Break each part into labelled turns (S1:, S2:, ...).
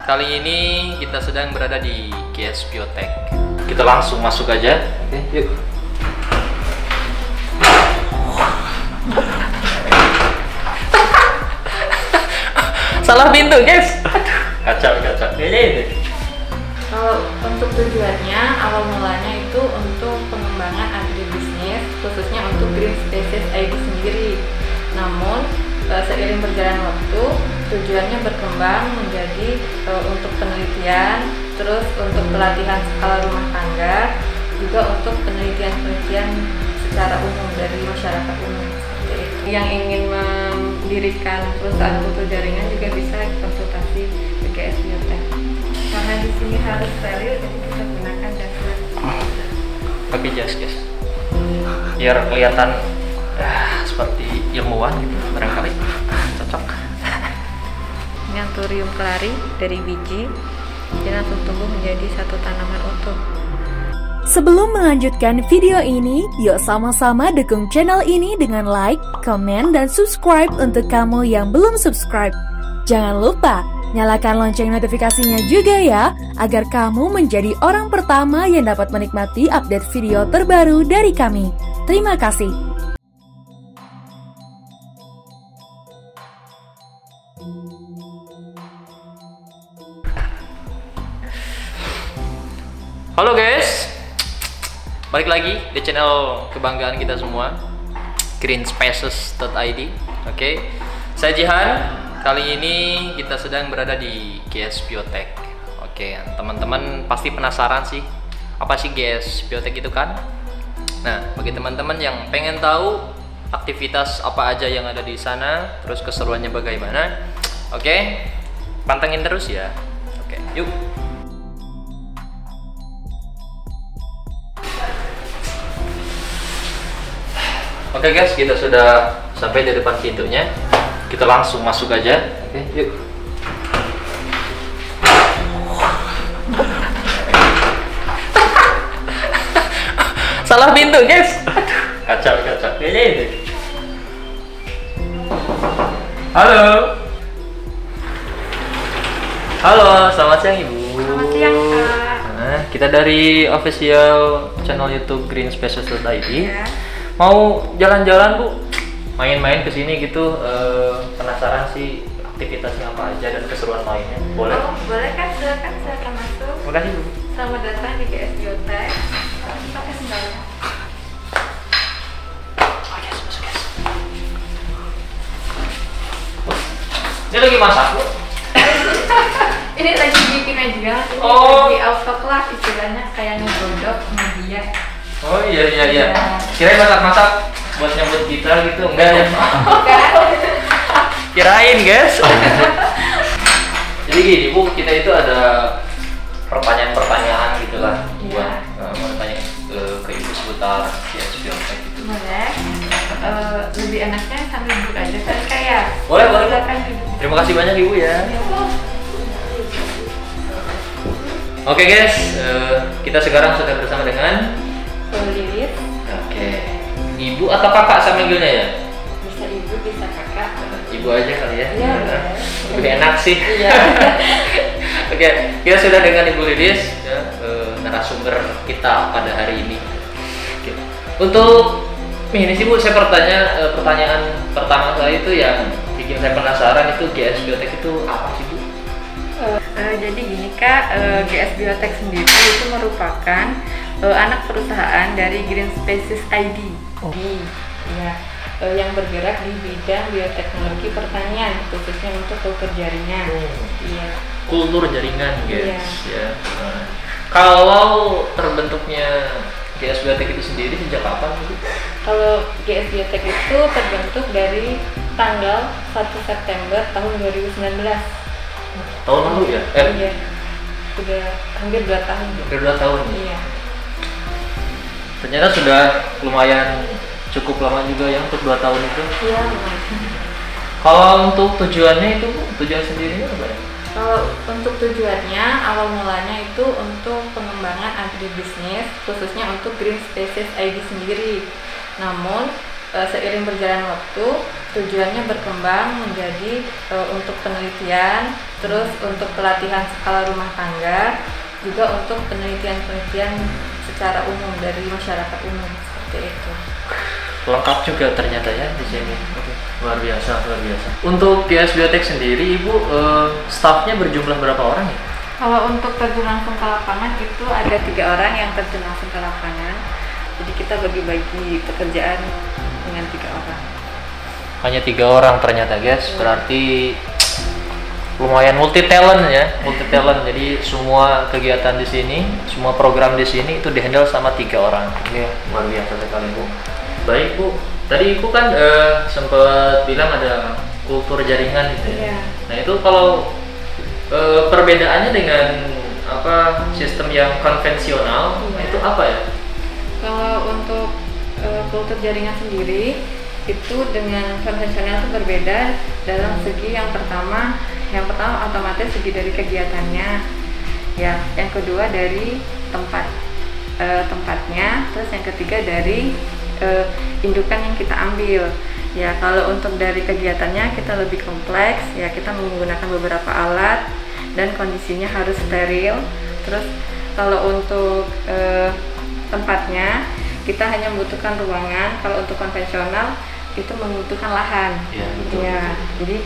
S1: Kali ini kita sedang berada di GS Biotech. Kita langsung masuk aja. Oke, yuk. Salah pintu, guys. Kacau. Ini.
S2: Kalau untuk tujuannya, awal mulanya itu untuk pengembangan agribisnis, khususnya untuk Green Spaces ID sendiri. Namun, seiring berjalan waktu, tujuannya berkembang menjadi untuk penelitian, terus untuk pelatihan skala rumah tangga, juga untuk penelitian secara umum dari masyarakat umum. Seperti itu. Yang ingin mendirikan perusahaan putu jaringan juga bisa konsultasi ke GS Biotech. Karena di sini harus steril, jadi kita gunakan jas.
S1: Pakai jas, guys. Biar kelihatan seperti ilmuwan gitu, barangkali cocok.
S2: Ini Anthurium clari dari biji, dia langsung tumbuh menjadi satu tanaman utuh.
S3: Sebelum melanjutkan video ini, yuk sama-sama dukung channel ini dengan like, komen, dan subscribe untuk kamu yang belum subscribe. Jangan lupa nyalakan lonceng notifikasinya juga ya, agar kamu menjadi orang pertama yang dapat menikmati update video terbaru dari kami. Terima kasih.
S1: Halo guys, balik lagi di channel kebanggaan kita semua, greenspaces.id. Oke, saya Jihan. Kali ini kita sedang berada di GS Biotech. Oke, teman-teman pasti penasaran sih, apa sih GS Biotech itu kan? Nah, bagi teman-teman yang pengen tahu aktivitas apa aja yang ada di sana, terus keseruannya bagaimana, oke, pantengin terus ya. Oke, yuk. Oke guys, kita sudah sampai di depan pintunya. Kita langsung masuk aja. Oke, yuk. Salah pintu, guys. Kacau. Ini. Halo, selamat siang Ibu.
S2: Selamat siang, Kak.
S1: Nah, kita dari official channel YouTube greenspaces.id.
S2: Ya.
S1: Mau jalan-jalan Bu, main-main ke sini gitu, penasaran sih aktivitasnya apa aja dan keseruan lainnya. Boleh?
S2: Oh, boleh kan? Silakan masuk.
S1: Makasih Bu.
S2: Selamat datang di GS Biotech. Pakai sendalnya.
S1: Oh yes, masuk guys. Ini lagi masak Bu?
S2: Ini lagi bikin aja.
S1: Oh.
S2: Lagi autoclave istilahnya, kayak ngegodok media.
S1: Oh iya. Kirain masak-masak buat nyambut kita gitu, enggak ya? Kirain guys. Jadi gini Bu, kita itu ada pertanyaan-pertanyaan gitu lah, buat mau tanya ke Ibu seputar GS Biotech gitu.
S2: Boleh. Lebih enaknya sambil duduk aja kan kayak.
S1: Boleh.
S2: Silakan duduk.
S1: Terima kasih banyak Ibu ya. Oke guys, kita sekarang sudah bersama dengan
S2: Lilis.
S1: Oke, Ibu atau Kakak saya manggilnya ya?
S2: Bisa Ibu, bisa Kakak.
S1: Ibu aja kali ya?
S2: Iya.
S1: Lebih enak sih.
S2: Iya.
S1: Oke, kita sudah dengan Ibu Lilis ya, narasumber kita pada hari ini. Oke. Untuk ini sih Bu, saya pertanyaan pertama saya itu yang bikin saya penasaran itu GS Biotech itu apa sih Bu?
S2: Jadi gini Kak, GS Biotech sendiri itu merupakan anak perusahaan dari Green Spaces ID. Ya, yang bergerak di bidang bioteknologi pertanian, khususnya untuk kultur jaringan. Iya.
S1: Kultur jaringan guys.
S2: Iya.
S1: Ya. Nah, kalau terbentuknya GS Biotech itu sendiri sejak kapan Bu?
S2: Kalau GS Biotech itu terbentuk dari tanggal 1 September tahun 2019.
S1: Tahun lalu ya?
S2: Iya. Sudah hampir 2 tahun.
S1: Hampir 2 tahun.
S2: Iya.
S1: Ternyata sudah lumayan cukup lama juga ya untuk 2 tahun itu.
S2: Iya.
S1: Kalau untuk tujuannya itu, tujuan sendirinya apa ya?
S2: Kalau untuk tujuannya, awal mulanya itu untuk pengembangan agribisnis, khususnya untuk Green Spaces ID sendiri. Namun, seiring berjalan waktu tujuannya berkembang menjadi untuk penelitian, terus untuk pelatihan skala rumah tangga, juga untuk penelitian-penelitian secara umum dari masyarakat umum seperti itu.
S1: Lengkap juga ternyata ya di sini. Luar biasa, luar biasa. Untuk GS Biotek sendiri, Ibu stafnya berjumlah berapa orang ya?
S2: Kalau untuk terjun langsung ke lapangan itu ada 3 orang yang terjun langsung ke lapangan. Jadi kita bagi-bagi pekerjaan dengan 3 orang.
S1: Hanya 3 orang ternyata guys, berarti lumayan multi talent ya, multi talent. Jadi semua kegiatan di sini, semua program di sini itu dihandle sama 3 orang. Iya, luar biasa sekali Bu. Baik Bu, tadi Ibu kan sempat bilang ada kultur jaringan gitu ya.
S2: Iya.
S1: Nah itu kalau perbedaannya dengan apa sistem yang konvensional itu apa ya?
S2: Kalau untuk kultur jaringan sendiri itu dengan konvensional itu berbeda dalam segi yang pertama otomatis segi dari kegiatannya ya, yang kedua dari tempatnya, terus yang ketiga dari indukan yang kita ambil ya. Kalau untuk dari kegiatannya kita lebih kompleks ya, kita menggunakan beberapa alat dan kondisinya harus steril. Terus kalau untuk tempatnya kita hanya membutuhkan ruangan. Kalau untuk konvensional itu membutuhkan lahan
S1: ya, betul,
S2: ya. Jadi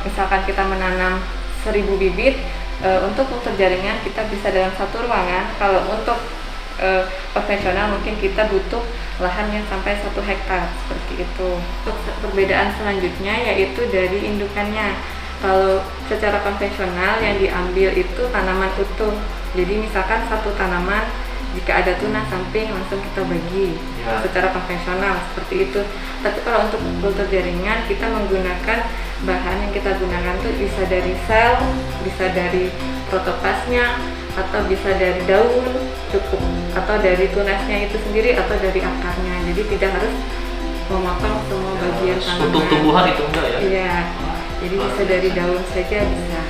S2: misalkan kita menanam 1000 bibit, untuk kultur jaringan kita bisa dalam satu ruangan. Kalau untuk konvensional mungkin kita butuh lahan yang sampai 1 hektar seperti itu. Untuk perbedaan selanjutnya yaitu dari indukannya. Kalau secara konvensional yang diambil itu tanaman utuh. Jadi misalkan satu tanaman jika ada tunas samping langsung kita bagi ya. Secara konvensional seperti itu. Tapi kalau untuk kultur jaringan kita menggunakan bahan yang kita gunakan tuh bisa dari sel, bisa dari protoplasnya, atau bisa dari daun cukup, atau dari tunasnya itu sendiri, atau dari akarnya. Jadi tidak harus memotong semua bagian tanaman.
S1: Untuk tumbuhan itu enggak ya?
S2: Iya. Jadi bisa dari daun saja bisa.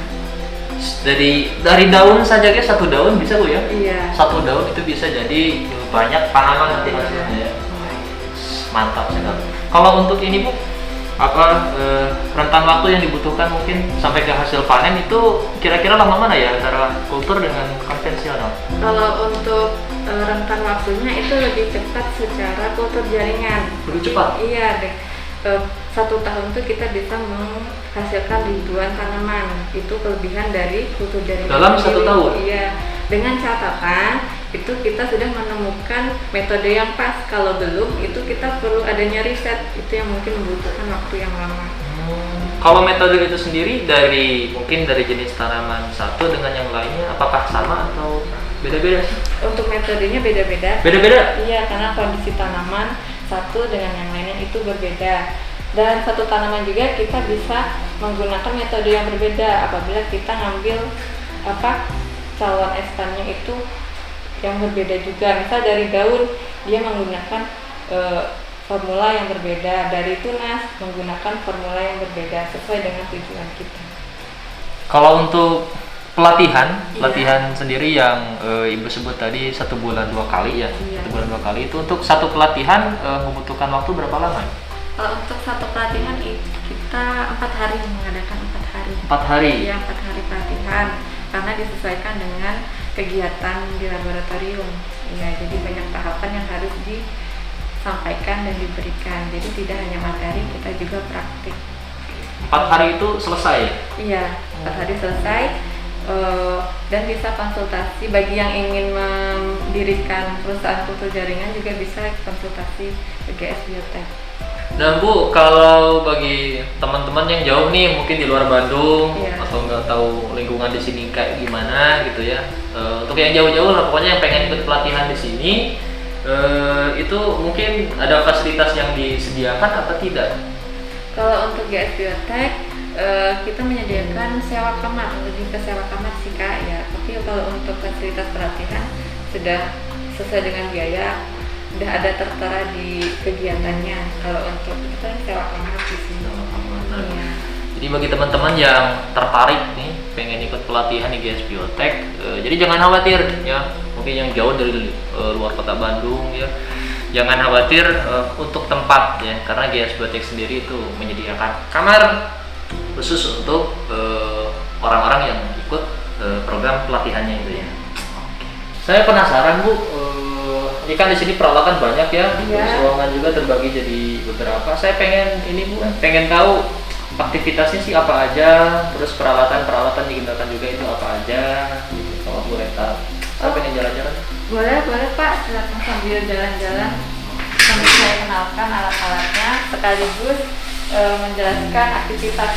S1: Dari daun saja guys, satu daun bisa Bu ya?
S2: Iya.
S1: Satu daun itu bisa jadi banyak tanaman nanti hasilnya ya. Mantap sekali. Kalau untuk ini Bu, apa rentan waktu yang dibutuhkan mungkin sampai ke hasil panen itu kira-kira lama mana ya antara kultur dengan konvensional? Kalau
S2: untuk rentan waktunya itu lebih cepat secara kultur jaringan.
S1: Lebih cepat?
S2: Iya deh. 1 tahun tuh kita bisa menghasilkan ribuan tanaman. Itu kelebihan dari kultur jaringan.
S1: Dalam 1 tahun?
S2: Iya. Dengan catatan itu kita sudah menemukan metode yang pas. Kalau belum itu kita perlu adanya riset. Itu yang mungkin membutuhkan waktu yang lama.
S1: Kalau metode itu sendiri mungkin dari jenis tanaman satu dengan yang lainnya apakah sama atau beda-beda? Untuk
S2: metodenya beda-beda.
S1: Beda-beda?
S2: Iya, karena kondisi tanaman satu dengan yang lainnya itu berbeda. Dan satu tanaman juga kita bisa menggunakan metode yang berbeda apabila kita ngambil calon ekspannya itu yang berbeda juga. Misal dari daun dia menggunakan formula yang berbeda, dari tunas menggunakan formula yang berbeda sesuai dengan tujuan kita.
S1: Kalau untuk pelatihan sendiri yang Ibu sebut tadi 1 bulan 2 kali ya,
S2: iya.
S1: 1 bulan 2 kali itu untuk satu pelatihan membutuhkan waktu berapa lama?
S2: Kalau untuk satu pelatihan kita 4 hari, mengadakan 4 hari.
S1: 4 hari?
S2: Iya, 4 hari pelatihan karena disesuaikan dengan kegiatan di laboratorium. Ya, jadi banyak tahapan yang harus disampaikan dan diberikan. Jadi tidak hanya materi, kita juga praktik.
S1: 4 hari itu selesai?
S2: Iya, 4 hari selesai. Dan bisa konsultasi bagi yang ingin mendirikan perusahaan kultur jaringan juga bisa konsultasi ke GS Biotek.
S1: Dan Bu, kalau bagi teman-teman yang jauh nih mungkin di luar Bandung
S2: iya.
S1: atau nggak tahu lingkungan di sini kayak gimana gitu ya, untuk yang jauh-jauh lah pokoknya yang pengen ikut pelatihan di sini, itu mungkin ada fasilitas yang disediakan atau tidak?
S2: Kalau untuk GS Biotek kita menyediakan sewa kamar, lebih ke sewa kamar sih Kak ya. Tapi kalau untuk fasilitas pelatihan sudah sesuai dengan biaya, sudah ada tertera di kegiatannya. Kalau untuk kita sewa kamar di sini. Ya.
S1: Jadi bagi teman-teman yang tertarik nih pengen ikut pelatihan di GS Biotek, jadi jangan khawatir ya. Mungkin yang jauh dari luar kota Bandung ya, jangan khawatir untuk tempat ya, karena GS Biotek sendiri itu menyediakan kamar khusus untuk orang-orang yang ikut program pelatihannya itu ya. Saya penasaran Bu, ini kan di sini peralatan banyak ya, terus ruangan juga terbagi jadi beberapa. Saya pengen ini Bu, pengen tahu aktivitasnya sih apa aja, terus peralatan-peralatan digunakan juga itu apa aja, gitu. Kalau boleh tahu. Saya pengen jalan-jalan.
S2: Boleh Pak, silakan sambil jalan-jalan. Sambil saya kenalkan alat-alatnya, sekaligus menjelaskan aktivitas.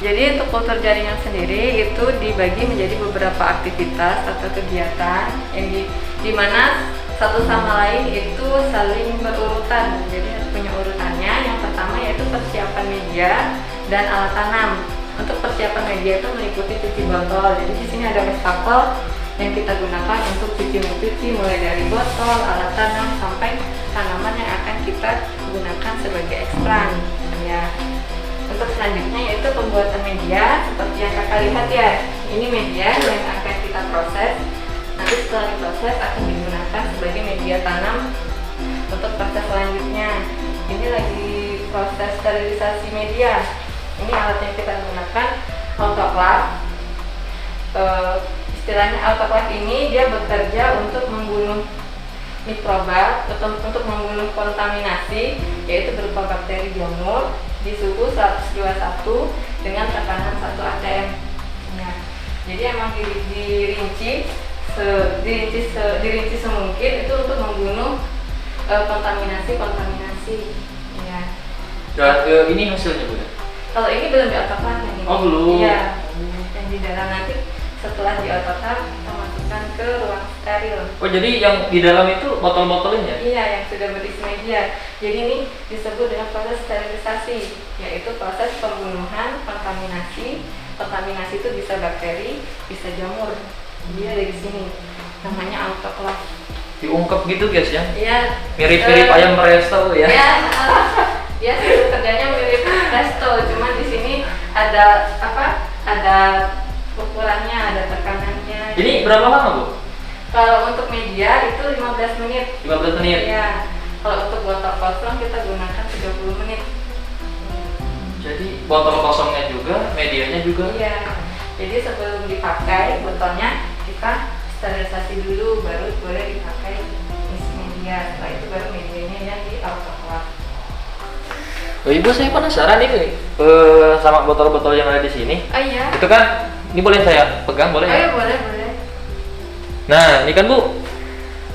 S2: Jadi untuk kultur jaringan sendiri itu dibagi menjadi beberapa aktivitas atau kegiatan yang di mana satu sama lain itu saling berurutan. Jadi harus punya urutannya. Yang pertama yaitu persiapan media dan alat tanam. Untuk persiapan media itu meliputi cuci botol. Jadi di sini ada wastafel yang kita gunakan untuk cuci-mencuci mulai dari botol, alat tanam sampai tanaman yang akan kita gunakan sebagai ekstran. Ya. Untuk selanjutnya yaitu pembuatan media seperti yang kakak lihat ya. Ini media yang akan kita proses. Nanti setelah diproses akan digunakan sebagai media tanam untuk proses selanjutnya. Ini lagi proses sterilisasi media. Ini alat yang kita gunakan, autoclave. Istilahnya autoclave ini dia bekerja untuk membunuh mikroba atau untuk membunuh kontaminasi, yaitu berupa bakteri jamur di suhu 121 dengan tekanan 1 atm. Ya. Jadi emang dirinci semungkin itu untuk membunuh kontaminasi. Ya.
S1: Dan ini hasilnya Bu?
S2: Kalau ini belum di autoclave ini.
S1: Oh belum?
S2: Iya. Yang di dalam nanti setelah di autoclave kita masukkan ke ruang steril.
S1: Oh jadi yang di dalam itu botol-botolnya?
S2: Iya, yang sudah berisi media. Jadi ini disebut dengan proses sterilisasi, yaitu proses pembunuhan kontaminasi. Kontaminasi itu bisa bakteri, bisa jamur. Dia ada di sini. Namanya autoclave.
S1: Diungkep gitu guys ya?
S2: Iya.
S1: Mirip-mirip ayam presto ya?
S2: Iya. Dia sih kerjanya mirip presto, cuma di sini ada apa? Ada ukurannya, ada tekanannya.
S1: Ini berapa lama Bu?
S2: Kalau untuk media itu 15 menit.
S1: 15 menit?
S2: Iya. Kalau untuk botol kosong kita gunakan 30 menit.
S1: Jadi botol kosongnya juga, medianya juga?
S2: Iya. Jadi sebelum dipakai botolnya kita sterilisasi dulu, baru boleh dipakai isi media. Setelah itu baru medianya yang di autoclave.
S1: Oh Ibu, saya penasaran ini sama botol-botol yang ada di sini.
S2: Oh iya.
S1: Itu kan, ini boleh saya pegang, boleh?
S2: Oh iya, boleh.
S1: Nah, ini kan Bu,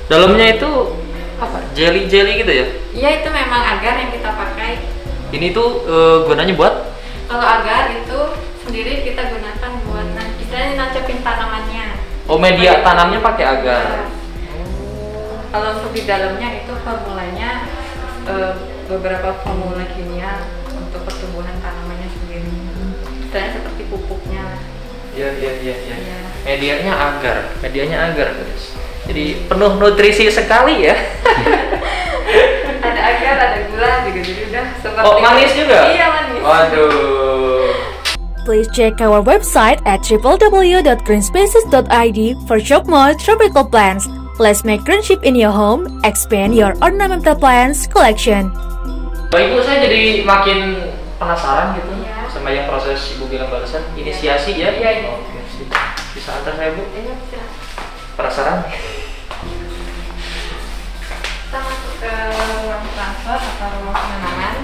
S1: dalamnya itu apa? Jelly gitu ya?
S2: Iya, itu memang agar yang kita pakai.
S1: Ini tuh gunanya buat?
S2: Kalau agar itu sendiri kita gunakan buat istilahnya nancapin tanamannya.
S1: Oh, media tanamnya pakai agar.
S2: Kalau untuk di dalamnya itu formulanya beberapa formula kimia untuk pertumbuhan tanamannya sendiri. Istilahnya seperti pupuknya.
S1: Iya. Medianya agar guys. Jadi penuh nutrisi sekali ya.
S2: Ada agar, ada gula juga, jadi udah seperti.
S1: Oh, manis juga?
S2: Iya, manis.
S1: Waduh.
S3: Please check our website at www.greenspaces.id for shop more tropical plants. Let's make greenship in your home, expand your ornamental plants collection.
S1: Ibu, saya jadi makin penasaran gitu sama yang proses Ibu bilang barusan. Inisiasi ya?
S2: Iya.
S1: Oke, bisa antar saya Bu?
S2: Iya, bisa.
S1: Penasaran?
S2: Kita masuk ke ruang transfer atau ruang penanaman.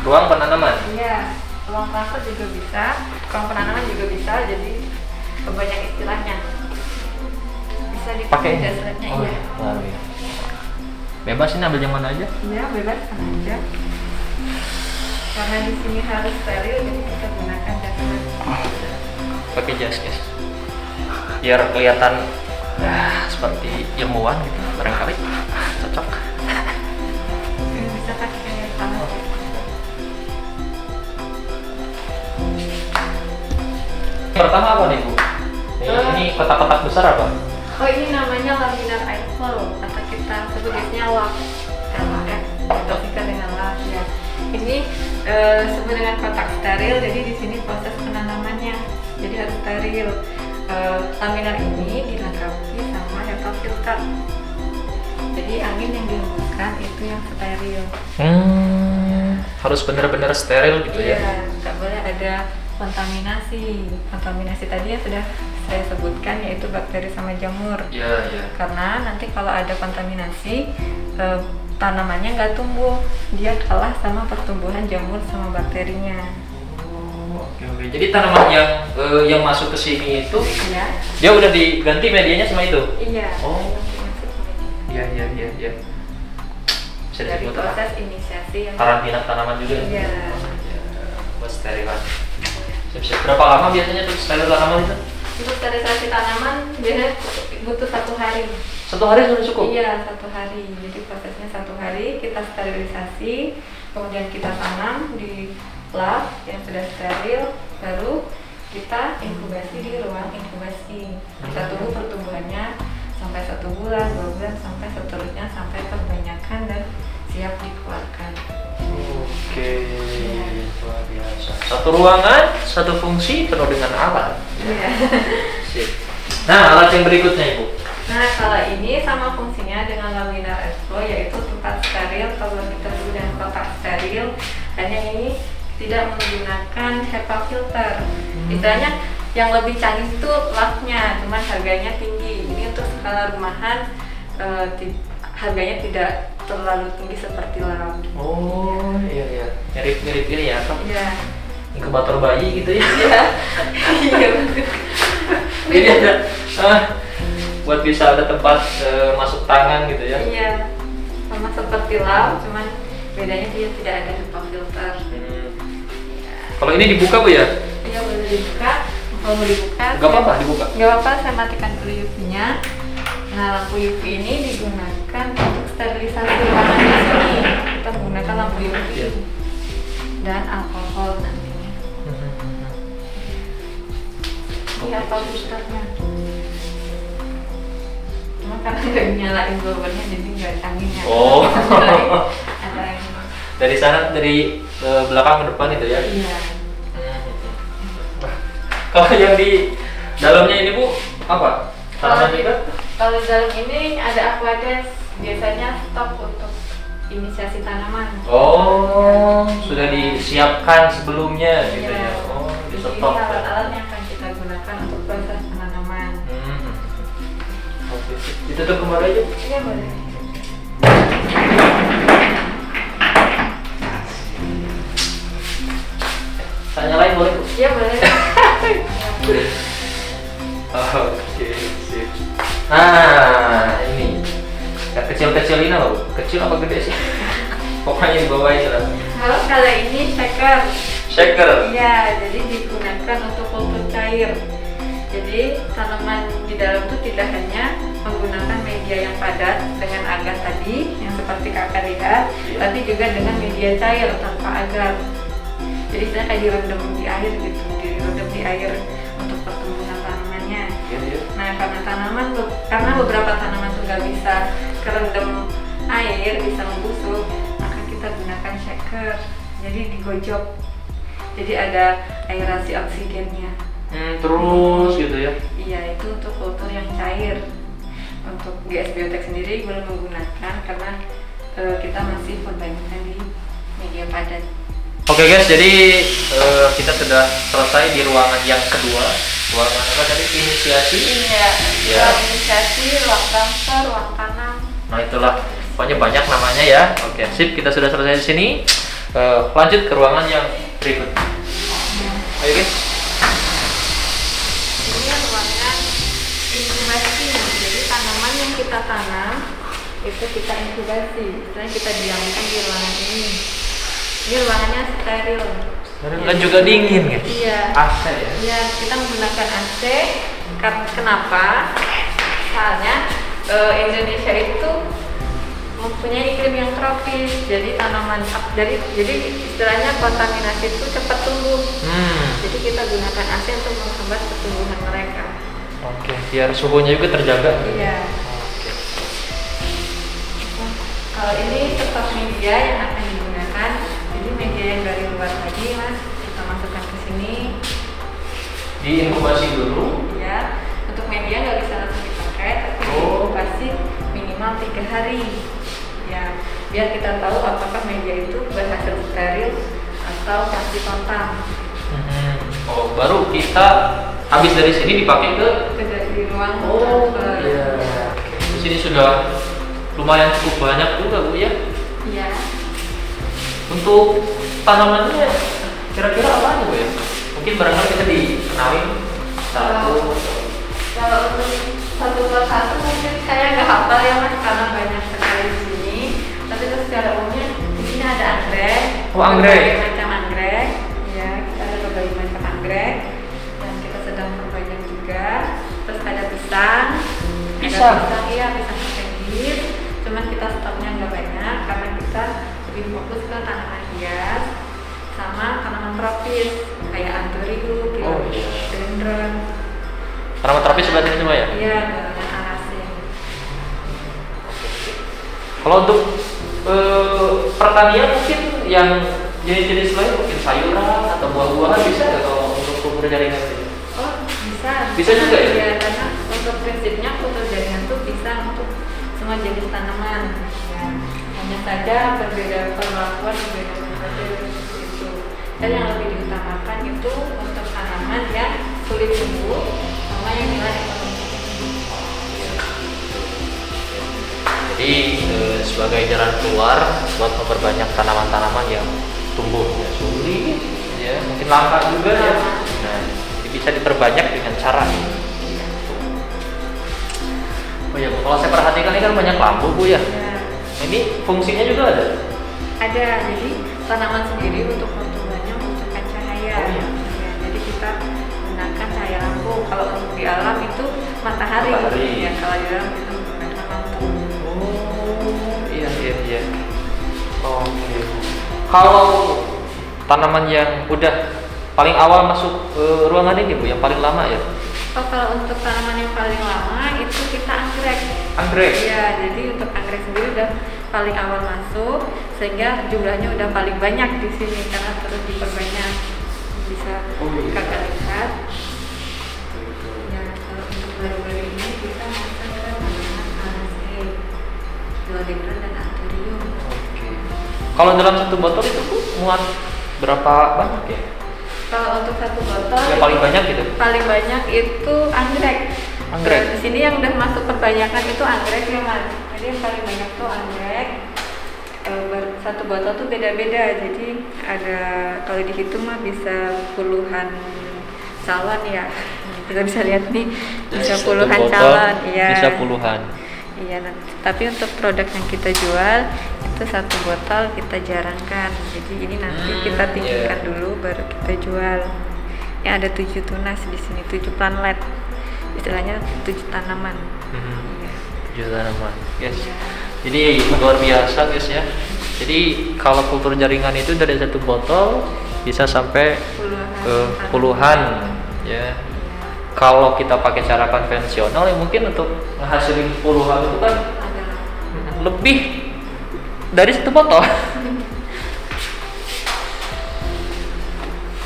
S1: Ruang penanaman?
S2: Iya, ruang transfer juga bisa, ruang penanaman juga bisa, jadi banyak istilahnya. Bisa dipakai jasletnya.
S1: Oh,
S2: iya.
S1: iya. Bebas ini ambil yang mana aja?
S2: Iya, bebas kan aja. Karena di sini harus steril, jadi kita gunakan jaslet.
S1: Pakai jas guys, biar kelihatan seperti ilmuwan gitu, barangkali cocok.
S2: Bisa pakai tangan.
S1: Pertama apa nih Bu? Ini kotak-kotak besar apa?
S2: Oh, ini namanya laminar airflow atau kita sebut biasanya LAF. LAF kita singkat dengan LAF ya. Ini sebut dengan kotak steril, jadi di sini proses penanamannya jadi harus steril. Laminar ini dilengkapi sama HEPA filter. Jadi angin yang dihembuskan itu yang steril.
S1: Harus benar-benar steril gitu ya?
S2: Iya, nggak boleh ada kontaminasi. Kontaminasi tadi yang sudah saya sebutkan, yaitu bakteri sama jamur.
S1: Iya, iya.
S2: Karena nanti kalau ada kontaminasi, tanamannya nggak tumbuh, dia kalah sama pertumbuhan jamur sama bakterinya.
S1: Oke. Jadi tanaman yang masuk ke sini itu,
S2: Iya.
S1: dia udah diganti medianya sama itu?
S2: Iya.
S1: Oh. Iya. Bisa
S2: Dari
S1: disebut
S2: proses inisiasi yang
S1: karantina tanaman juga?
S2: Iya.
S1: Buat sterilan. Siap-siap. Berapa lama biasanya tuh steril tanaman itu?
S2: Untuk sterilisasi tanaman biasanya butuh 1 hari.
S1: 1 hari sudah cukup?
S2: Iya, 1 hari. Jadi prosesnya 1 hari kita sterilisasi, kemudian kita tanam di lab yang sudah steril, baru kita inkubasi di ruang inkubasi. Kita tunggu pertumbuhannya sampai 1 bulan, 2 bulan, sampai seterusnya sampai kebanyakan dan siap dikeluarkan.
S1: Oke, luar biasa. Satu ruangan, satu fungsi penuh dengan alat.
S2: Iya.
S1: Sip. Nah, alat yang berikutnya Ibu.
S2: Nah, kalau ini sama fungsinya dengan laminar airflow, yaitu tempat steril. Kalau kita dulu dengan kotak steril, hanya ini tidak menggunakan HEPA filter. Istilahnya yang lebih canggih itu labnya, cuman harganya tinggi. Ini untuk skala rumahan, harganya tidak terlalu tinggi seperti lab.
S1: Oh, iya. Mirip-mirip ini ya, apa?
S2: Iya.
S1: Inkubator bayi gitu ya.
S2: Iya. Iya.
S1: Jadi ada buat bisa ada tempat masuk tangan gitu ya.
S2: Iya. Sama seperti lab, cuman bedanya dia tidak ada HEPA filter.
S1: Kalau ini dibuka Bu ya?
S2: Iya, boleh dibuka. Kalau mau dibuka,
S1: Gak apa-apa dibuka?
S2: Gak apa-apa, saya matikan dulu UV-nya. Nah, lampu UV ini digunakan untuk sterilisasi ruangan di sini. Kita menggunakan lampu UV dan alkohol nantinya. Ini apa filternya? Cuma karena nggak nyalain blowernya, jadi nggak anginnya.
S1: Oh.
S2: Ada angin.
S1: Dari sana, dari belakang ke depan itu ya?
S2: Iya.
S1: Kalau yang di dalamnya ini Bu, apa? Tanaman juga?
S2: Kalau di dalam ini ada aquades, biasanya stok untuk inisiasi tanaman.
S1: Oh, sudah disiapkan sebelumnya gitu ya? Oh, di
S2: Jadi ini
S1: stok.
S2: alat-alat yang akan kita gunakan untuk proses penanaman.
S1: Oke, ditutup kembali aja.
S2: Iya, boleh.
S1: Saya nyalain boleh Bu?
S2: Iya, boleh.
S1: Oke, sip. Nah, ini yang kecil-kecil ini loh, kecil apa gede sih? Pokoknya di bawah itu lah.
S2: Kalau ini shaker.
S1: Shaker.
S2: Iya, jadi digunakan untuk kultur cair. Jadi tanaman di dalam itu tidak hanya menggunakan media yang padat dengan agar tadi yang seperti kakak lihat, tapi juga dengan media cair tanpa agar. Jadi saya kayak direndam di air gitu, direndam di air untuk pertumbuhan tanamannya. Nah, karena beberapa tanaman tuh nggak bisa kerendam air, bisa membusuk, maka kita gunakan shaker. Jadi digojok, jadi ada aerasi oksigennya.
S1: Terus gitu ya?
S2: Iya, itu untuk kultur yang cair. Untuk GS Biotek sendiri belum menggunakan karena kita masih perbandingan di media padat.
S1: Oke guys, jadi kita sudah selesai di ruangan yang kedua. Ruangan apa tadi? Inisiasi?
S2: Iya,
S1: Ya.
S2: ruang inisiasi, ruang transfer, ruang tanam.
S1: Nah itulah, pokoknya banyak namanya ya. Oke, sip, kita sudah selesai di sini. Lanjut ke ruangan yang berikut. Ayo guys.
S2: Ini ruangan inkubasi. Jadi tanaman yang kita tanam itu kita inkubasi. Setelah kita diamkan di ruangan ini. Ini ruangannya steril.
S1: Dan juga dingin gitu.
S2: Iya.
S1: AC ya.
S2: Iya, kita menggunakan AC. Karena kenapa? Soalnya Indonesia itu mempunyai iklim yang tropis. Jadi tanaman, jadi istilahnya kontaminasi itu cepat tumbuh. Jadi kita gunakan AC untuk menghambat pertumbuhan mereka.
S1: Oke, biar suhunya juga terjaga.
S2: Iya.
S1: Oke.
S2: Kalau ini stok media yang akan digunakan, jadi media yang dari luar tadi mas, kita masukkan ke sini.
S1: Diinkubasi dulu.
S2: Ya, untuk media nggak bisa langsung dipakai, tapi diinkubasi minimal 3 hari hari ya, biar kita tahu apakah media itu berhasil steril atau masih kontak.
S1: Oh, baru kita habis dari sini dipakai ke
S2: Di ruang
S1: transfer. Iya. Di sini sudah lumayan cukup banyak juga Bu ya.
S2: Iya.
S1: Untuk tanamannya kira-kira apa aja Bu ya? Mungkin barangkali kita dikenalin satu.
S2: Kalau untuk satu persatu mungkin saya nggak hafal ya Mas, karena banyak sekali di sini. Tapi itu secara umumnya di sini ada anggrek.
S1: Oh, anggrek.
S2: Berbagai macam anggrek. Ya, kita ada berbagai macam anggrek dan kita sedang perbanyak juga. Terus ada pisang.
S1: Pisang?
S2: Ada pisang, iya, pisang kendir. Cuman kita stoknya nggak banyak karena kita lebih fokus ke tanaman hias sama tanaman tropis kayak anthurium, philodendron.
S1: Tanaman tropis sebelah sini semua ya?
S2: Iya, dengan arasin.
S1: Kalau untuk pertanian mungkin yang jenis-jenis lain mungkin sayuran atau buah-buahan bisa nggak kalau untuk kultur jaringan itu?
S2: Oh, bisa.
S1: Bisa juga ya?
S2: Iya, karena untuk prinsipnya kultur jaringan itu bisa untuk semua jenis tanaman. Ya. Hanya saja berbeda perlakuan, berbeda metode itu. Dan yang lebih diutamakan itu untuk tanaman yang sulit tumbuh sama yang nilai ekonomi.
S1: Jadi sebagai jalan keluar buat memperbanyak tanaman-tanaman yang tumbuhnya sulit, ya mungkin langka juga ya. Nah, jadi bisa diperbanyak dengan cara ini. Oh ya Bu, kalau saya perhatikan ini kan banyak lampu Bu ya.
S2: Ya.
S1: Ini fungsinya juga ada.
S2: Ada, jadi tanaman sendiri untuk pertumbuhannya membutuhkan cahaya.
S1: Oh, iya.
S2: Ya, jadi kita gunakan cahaya lampu. Kalau untuk di alam itu matahari. Ya, kalau di alam itu menggunakan lampu.
S1: Oh, iya. Oke. Kalau tanaman yang udah paling awal masuk ruangan ini Bu, yang paling lama ya?
S2: Oh, kalau untuk tanaman yang paling lama itu kita anggrek.
S1: Anggrek?
S2: Iya, jadi untuk anggrek sendiri udah paling awal masuk, sehingga jumlahnya udah paling banyak di sini karena terus diperbanyak. Bisa kakak lihat. Ya, kalau untuk baru-baru ini kita masuk ke tanaman arasin, philodendron dan anthurium.
S1: Oke. Kalau dalam satu botol itu Bu, muat berapa banyak ya?
S2: Kalau untuk satu botol
S1: Yang paling banyak gitu?
S2: paling banyak itu anggrek.
S1: Anggrek?
S2: Di sini yang udah masuk perbanyakan itu anggrek ya Mas. Jadi yang paling banyak tuh anggrek. Satu botol tuh beda-beda. Jadi ada, kalau dihitung mah bisa puluhan calon ya. Kita bisa lihat nih, bisa
S1: Satu
S2: puluhan
S1: botol
S2: calon. Iya.
S1: Bisa puluhan.
S2: Iya, tapi untuk produk yang kita jual itu satu botol kita jarangkan. Jadi ini nanti kita tinggikan dulu baru kita jual. Yang ada 7 tunas di sini, 7 planlet. Istilahnya 7 tanaman. Iya.
S1: 7 tanaman. Yes.
S2: Iya.
S1: Jadi luar biasa guys ya. Jadi kalau kultur jaringan itu dari satu botol bisa sampai puluhan ya. Kalau kita pakai cara konvensional ya mungkin untuk menghasilkan puluhan itu kan lebih dari satu botol.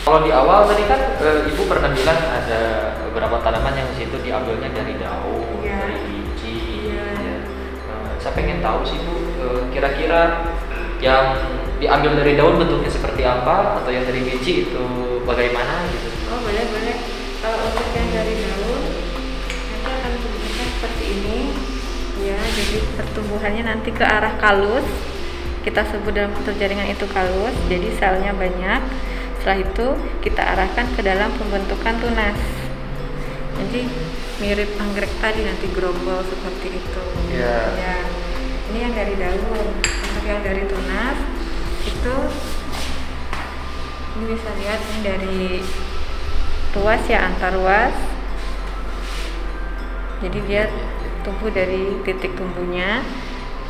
S1: Kalau di awal tadi kan Ibu pernah bilang ada beberapa tanaman yang di situ diambilnya dari daun, dari biji. Ya. Saya pengen tahu sih Bu, kira-kira yang diambil dari daun bentuknya seperti apa, atau yang dari biji itu bagaimana gitu?
S2: Oh, boleh. Kalau untuk yang dari daun nanti akan tumbuhnya seperti ini ya, jadi pertumbuhannya nanti ke arah kalus, kita sebut dalam kultur jaringan itu kalus, jadi selnya banyak. Setelah itu kita arahkan ke dalam pembentukan tunas, jadi mirip anggrek tadi, nanti gerombol seperti itu.
S1: Ya.
S2: Ini yang dari daun. Untuk yang dari tunas itu ini bisa lihat ini dari ruas ya, antar ruas. Jadi dia tumbuh dari titik tumbuhnya.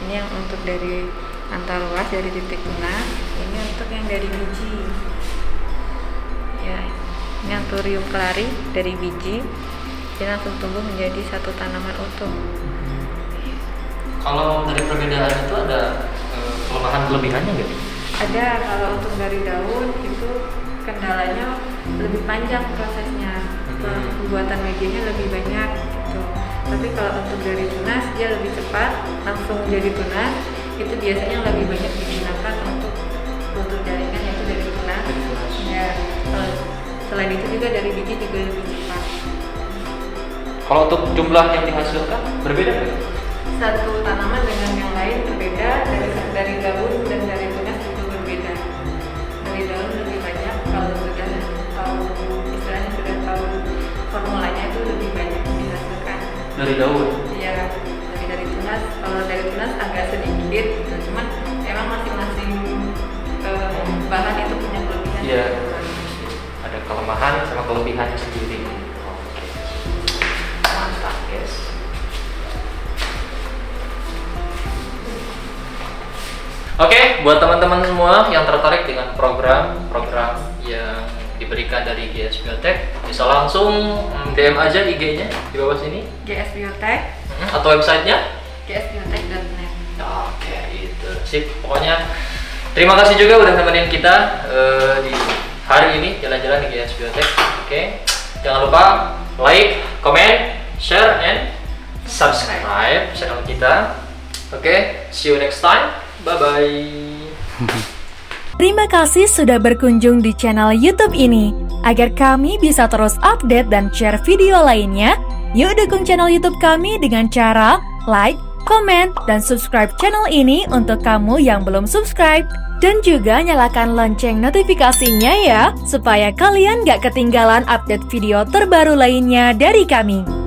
S2: Ini yang untuk dari antar ruas, dari titik tunas. Ini untuk yang dari biji. Ya, ini anthurium clari dari biji. Dia langsung tumbuh menjadi satu tanaman utuh.
S1: Kalau dari perbedaan itu ada kelemahan kelebihannya nggak?
S2: Ada. Kalau untuk dari daun itu kendalanya lebih panjang prosesnya, pembuatan medianya lebih banyak gitu. Tapi kalau untuk dari tunas dia lebih cepat langsung jadi tunas. Itu biasanya lebih banyak digunakan untuk kultur jaringan, yaitu dari tunas. Ya, selain itu juga dari biji juga lebih cepat.
S1: Kalau untuk jumlah yang dihasilkan berbeda nggak?
S2: Satu tanaman dengan yang lain berbeda, dari daun dan dari tunas itu berbeda. Dari daun lebih banyak, kalau sudah tahu istilahnya sudah tahu formulanya itu lebih banyak dihasilkan.
S1: Dari daun?
S2: Iya, dari tunas. Kalau dari tunas agak sedikit, gitu. Cuman emang masing-masing bahan itu punya kelebihan.
S1: Iya. Ada kelemahan sama kelebihannya sendiri. Oke. Mantap, guys. Oke, buat teman-teman semua yang tertarik dengan program yang diberikan dari GS Biotek, bisa langsung DM aja IG-nya di bawah sini.
S2: GS Biotek
S1: atau websitenya
S2: gsbiotek.net.
S1: Oke, itu sip. Pokoknya terima kasih juga udah nemenin kita di hari ini jalan-jalan di GS Biotek. Oke, jangan lupa like, comment, share, and subscribe channel kita. Oke, see you next time. Bye-bye.
S3: Terima kasih sudah berkunjung di channel YouTube ini. Agar kami bisa terus update dan share video lainnya, yuk dukung channel YouTube kami dengan cara like, comment, dan subscribe channel ini untuk kamu yang belum subscribe. Dan juga nyalakan lonceng notifikasinya ya, supaya kalian gak ketinggalan update video terbaru lainnya dari kami.